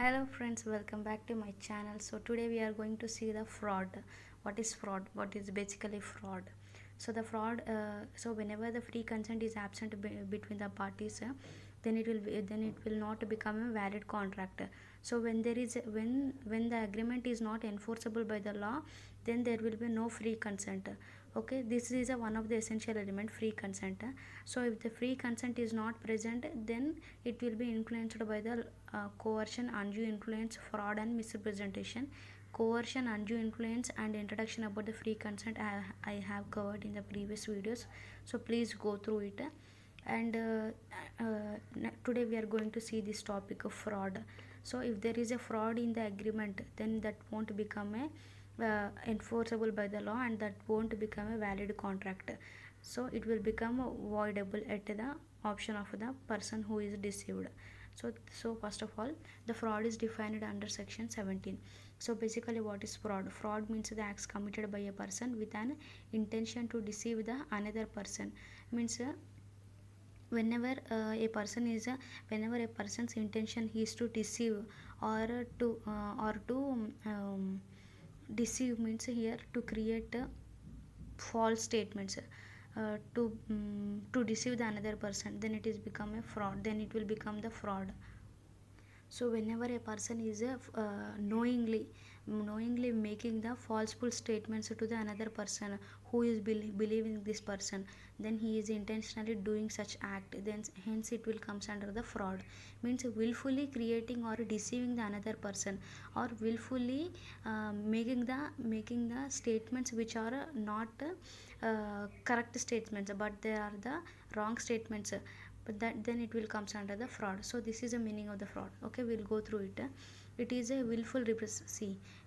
Hello friends, welcome back to my channel. So today we are going to see the fraud. What is fraud? What is basically fraud? So the fraud. So whenever the free consent is absent between the parties, then it will not become a valid contract. So when there is when the agreement is not enforceable by the law, then there will be no free consent. Okay, this is one of the essential element, free consent. So if the free consent is not present, then it will be influenced by the coercion, undue influence, fraud and misrepresentation. Coercion, undue influence and introduction about the free consent I have covered in the previous videos, so please go through it. And today we are going to see this topic of fraud. So if there is a fraud in the agreement, then that won't become a enforceable by the law, and that won't become a valid contract. So it will become voidable at the option of the person who is deceived. So first of all, the fraud is defined under section 17. So basically, what is fraud? Fraud means the acts committed by a person with an intention to deceive the another person. Means whenever a person is whenever a person's intention is to deceive, or to deceive means here to create false statements, to deceive the another person, then it is become a fraud, then it will become the fraud. So whenever a person is knowingly making the falseful statements to the another person who is believing this person, then he is intentionally doing such act, then hence it will comes under the fraud. Means willfully creating or deceiving the another person, or willfully making the statements which are not correct statements, but they are the wrong statements, but that then it will comes under the fraud. So this is the meaning of the fraud. Okay, we'll go through it. It is a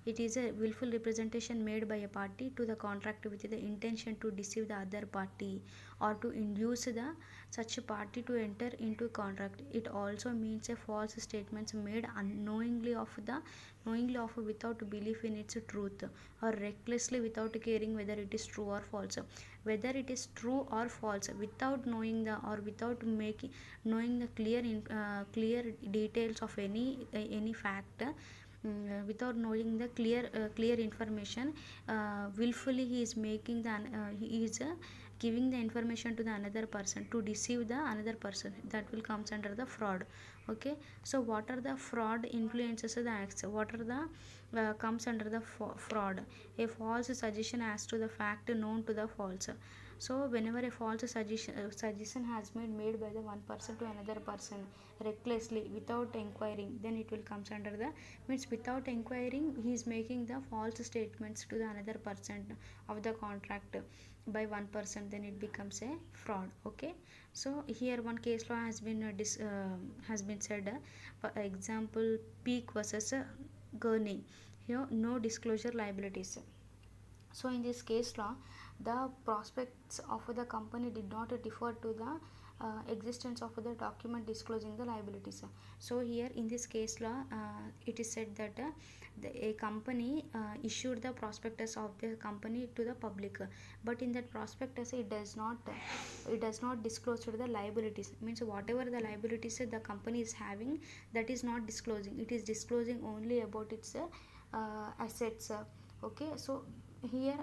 it is a willful representation made by a party to the contract with the intention to deceive the other party, or to induce the such a party to enter into a contract. It also means a false statements made knowingly of without belief in its truth, or recklessly without caring whether it is true or false. Whether it is true or false, without knowing the, or without making knowing the clear details of any fact, without knowing the clear information, willfully he is making the he is giving the information to the another person to deceive the another person, that will comes under the fraud. Okay, so what are the fraud influences of the acts? What are the comes under the fraud? A false suggestion as to the fact known to the false. So whenever a false suggestion has been made by the one person to another person recklessly without inquiring, then it will comes under the, means without inquiring he is making the false statements to the another person of the contract by one person, then it becomes a fraud. Okay, so here one case law has been said, for example, Peak versus Gurney. Here no disclosure liabilities. So in this case law, the prospects of the company did not differ to the existence of the document disclosing the liabilities. So here in this case law, it is said that a company issued the prospectus of the company to the public, but in that prospectus it does not disclose to the liabilities. Means whatever the liabilities the company is having, that is not disclosing. It is disclosing only about its assets. Okay, so here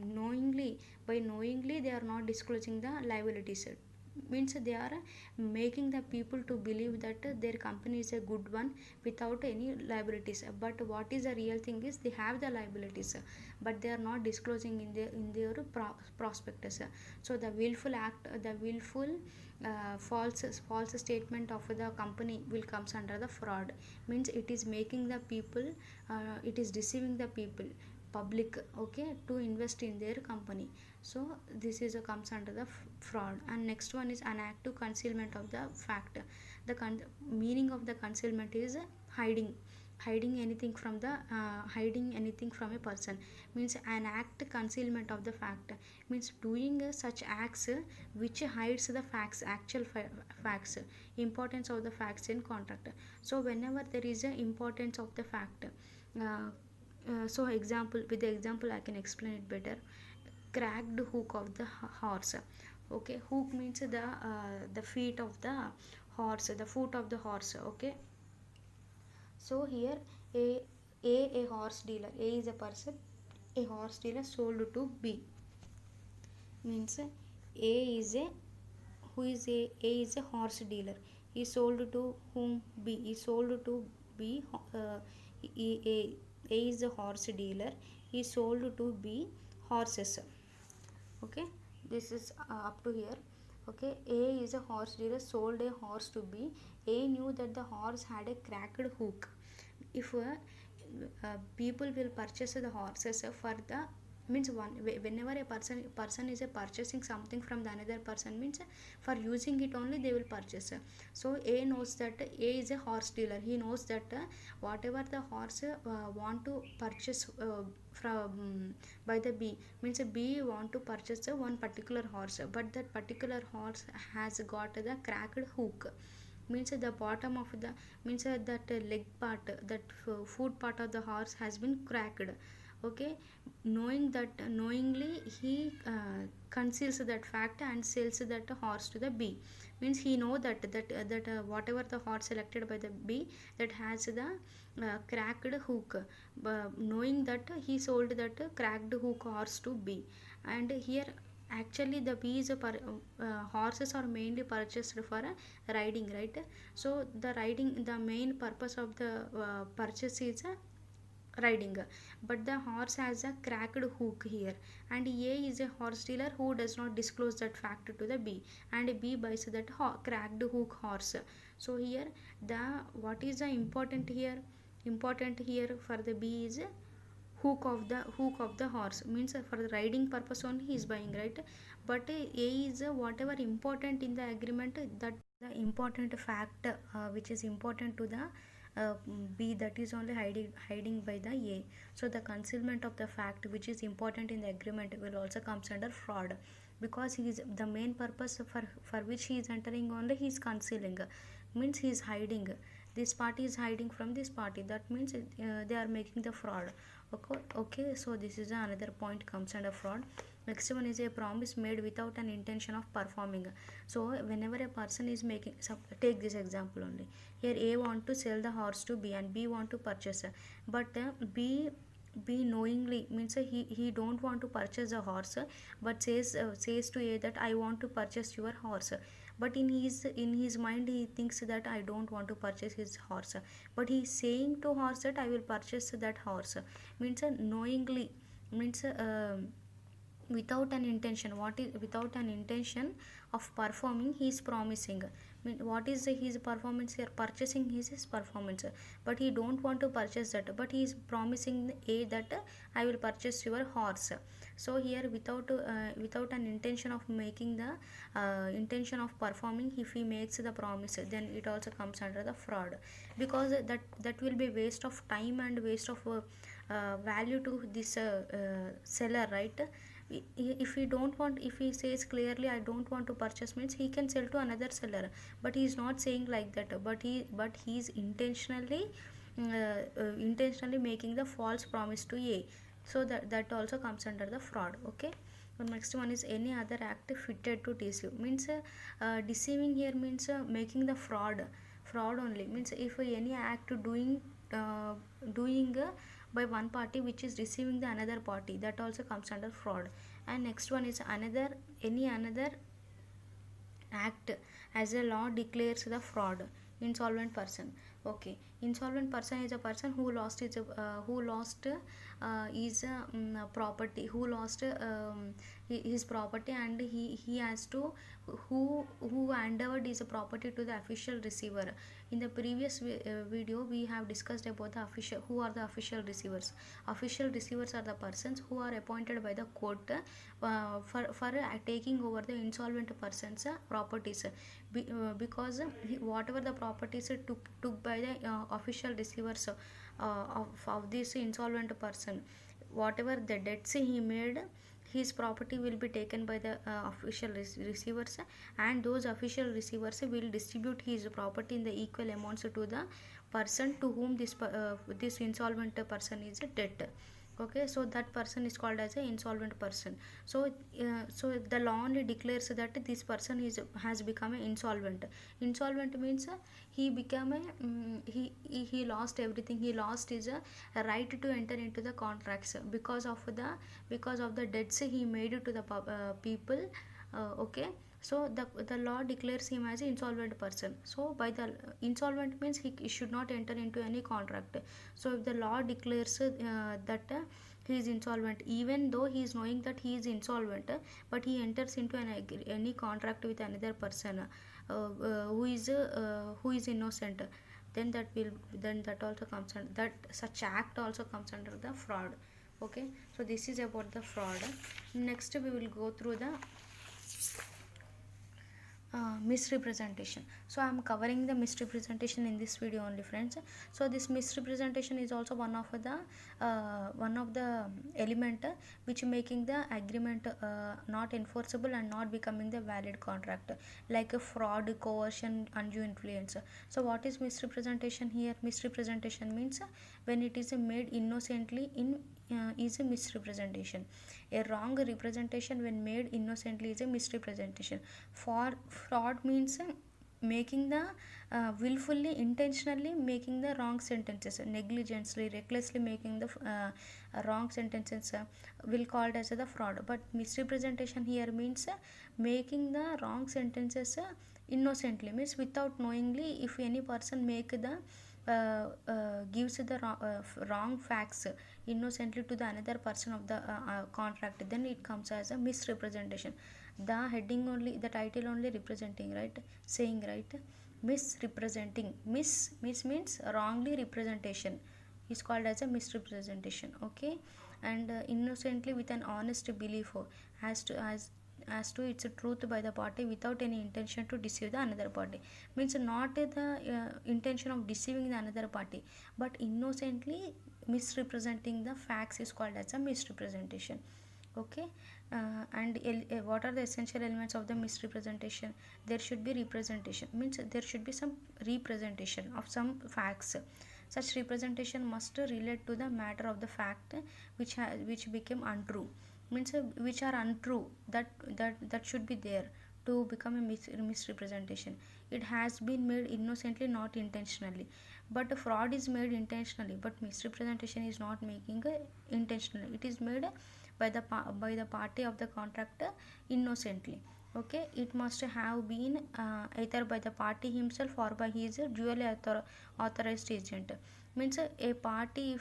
knowingly they are not disclosing the liabilities. Means they are making the people to believe that their company is a good one without any liabilities, but what is the real thing is they have the liabilities, but they are not disclosing in their prospectus. So the willful act, the willful false statement of the company will comes under the fraud. Means it is making the people, it is deceiving the people, public, okay, to invest in their company. So this is a comes under the fraud. And next one is an active concealment of the fact. The meaning of the concealment is hiding anything from the hiding anything from a person. Means an act concealment of the fact, means doing such acts which hides the facts, actual facts, importance of the facts in contract. So whenever there is a importance of the fact, so example, with the example I can explain it better. Cracked hook of the horse. Okay, hook means the feet of the horse, the foot of the horse. Okay, So here a a horse dealer, a is a person, a horse dealer sold to B. Means a is a, who is a is a horse dealer, he sold to whom? B. He sold to B. A is a horse dealer, he sold to B horses. Okay, this is up to here. Okay, A is a horse dealer sold a horse to B. A knew that the horse had a cracked hook. If people will purchase the horses for the, means one, whenever a person is purchasing something from the another person, means for using it only they will purchase. So A knows that A is a horse dealer, he knows that whatever the horse want to purchase from by the B, means B want to purchase one particular horse, but that particular horse has got the cracked hook. Means the bottom of the, means that leg part, that foot part of the horse has been cracked. Okay, knowing that, knowingly he conceals that fact and sells that horse to the B. Means he know that whatever the horse selected by the B, that has the cracked hook, knowing that he sold that cracked hook horse to B. And here actually the B is horses are mainly purchased for riding, right? So the riding, the main purpose of the purchase is riding, but the horse has a cracked hook here, and A is a horse dealer who does not disclose that fact to the B, and B buys that cracked hook horse. So here the, what is the important here, important here for the B is hook of the horse, means for the riding purpose only he is buying, right? But A is whatever important in the agreement, that the important fact which is important to the B, that is only hiding by the A. So the concealment of the fact which is important in the agreement will also comes under fraud, because he is the main purpose for which he is entering only he is concealing, means he is hiding, this party is hiding from this party, that means they are making the fraud. Okay, so this is another point comes under fraud. Next one is a promise made without an intention of performing. So whenever a person is making, so take this example only, here A want to sell the horse to B and B want to purchase, but B knowingly, means he don't want to purchase a horse, but says to A that I want to purchase your horse, but in his mind he thinks that I don't want to purchase his horse, but he is saying to horse that I will purchase that horse, means knowingly, means without an intention. What is without an intention of performing, he is promising. What is his performance here? Purchasing his performance, but he don't want to purchase that, but he is promising A that I will purchase your horse. So here without an intention of making the intention of performing, if he makes the promise, then it also comes under the fraud, because that will be waste of time and waste of value to this seller, right? If he don't want, if he says clearly I don't want to purchase, means he can sell to another seller, but he is not saying like that, but he is intentionally making the false promise to A. So that also comes under the fraud. Okay, the next one is any other act fitted to deceive, means deceiving here means making the fraud only, means if any act doing by one party which is deceiving the another party, that also comes under fraud. And next one is any another act as a law declares the fraud. Insolvent person. Okay, insolvent person is a person who lost his property, who lost his property, and he has to, who endeavored his property to the official receiver. In the previous video we have discussed about the official, who are the official receivers. Official receivers are the persons who are appointed by the court for taking over the insolvent person's properties, because whatever the properties took by the official receivers of this insolvent person, whatever the debts he made, his property will be taken by the official receivers, and those official receivers will distribute his property in the equal amounts to the person to whom this insolvent person is a debt. Okay, so that person is called as an insolvent person. So so the law only declares that this person is has become an insolvent. Insolvent means he became a he lost everything. He lost his right to enter into the contracts because of the debts he made to the people. Okay, so the law declares him as an insolvent person. So by the insolvent means he should not enter into any contract. So if the law declares that he is insolvent, even though he is knowing that he is insolvent, but he enters into any contract with another person who is innocent, then that also comes under that, such act also comes under the fraud. Okay, so this is about the fraud. Next we will go through the misrepresentation. So I am covering the misrepresentation in this video only, friends. So this misrepresentation is also one of the element which making the agreement not enforceable and not becoming the valid contract, like a fraud, coercion, undue influence. So what is misrepresentation here? Misrepresentation means when it is made innocently in is a misrepresentation. A wrong representation when made innocently is a misrepresentation. For fraud means making the willfully, intentionally making the wrong sentences, negligently, recklessly making the wrong sentences will called as the fraud. But misrepresentation here means making the wrong sentences innocently, means without knowingly. If any person make the gives the wrong facts innocently to the another person of the contract, then it comes as a misrepresentation. The heading only, the title only representing, right, saying, right, misrepresenting. Miss means wrongly representation is called as a misrepresentation. Okay, and innocently with an honest belief as to its truth by the party without any intention to deceive the another party, means not the intention of deceiving the another party, but innocently misrepresenting the facts is called as a misrepresentation. Okay, and what are the essential elements of the misrepresentation? There should be representation, means there should be some representation of some facts. Such representation must relate to the matter of the fact which became untrue, means which are untrue, that should be there to become a misrepresentation. It has been made innocently, not intentionally. But fraud is made intentionally, but misrepresentation is not making intentionally. It is made by the party of the contractor innocently. Okay, it must have been either by the party himself or by his duly authorized agent, means a party,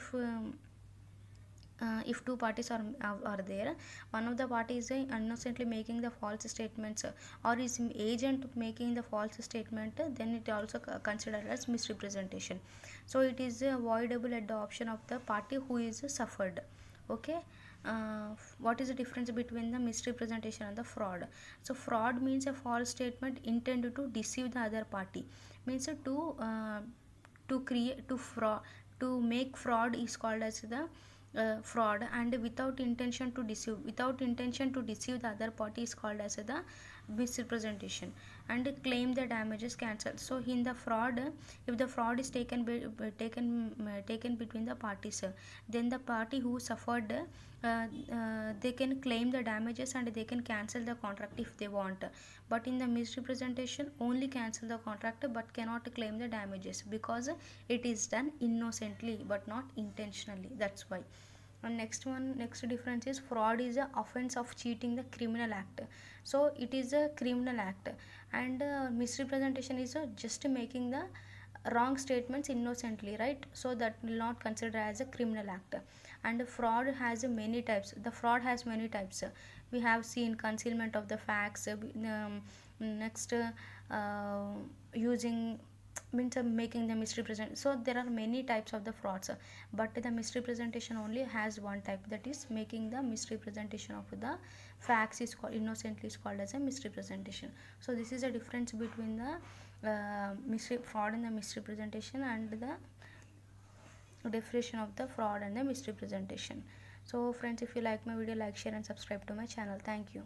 if two parties are there, one of the parties is innocently making the false statements or is agent making the false statement, then it also considered as misrepresentation. So it is avoidable at the option of the party who is suffered. Okay, what is the difference between the misrepresentation and the fraud? So fraud means a false statement intended to deceive the other party, means to create to make fraud is called as the fraud, and without intention to deceive the other party is called as the misrepresentation. And claim the damages cancelled. So in the fraud, if the fraud is taken between the parties, then the party who suffered they can claim the damages and they can cancel the contract if they want. But in the misrepresentation, only cancel the contract but cannot claim the damages, because it is done innocently but not intentionally. That's why. And next difference is fraud is a offense of cheating the criminal act. So it is a criminal act, and misrepresentation is just making the wrong statements innocently, right? So that will not consider as a criminal act. And fraud has many types. The fraud has many types. We have seen concealment of the facts, next using, means making the misrepresent. So there are many types of the frauds, but the misrepresentation only has one type, that is making the misrepresentation of the facts is called innocently is called as a misrepresentation. So this is a difference between the fraud and the misrepresentation, and the definition of the fraud and the misrepresentation. So friends, if you like my video, like, share and subscribe to my channel. Thank you.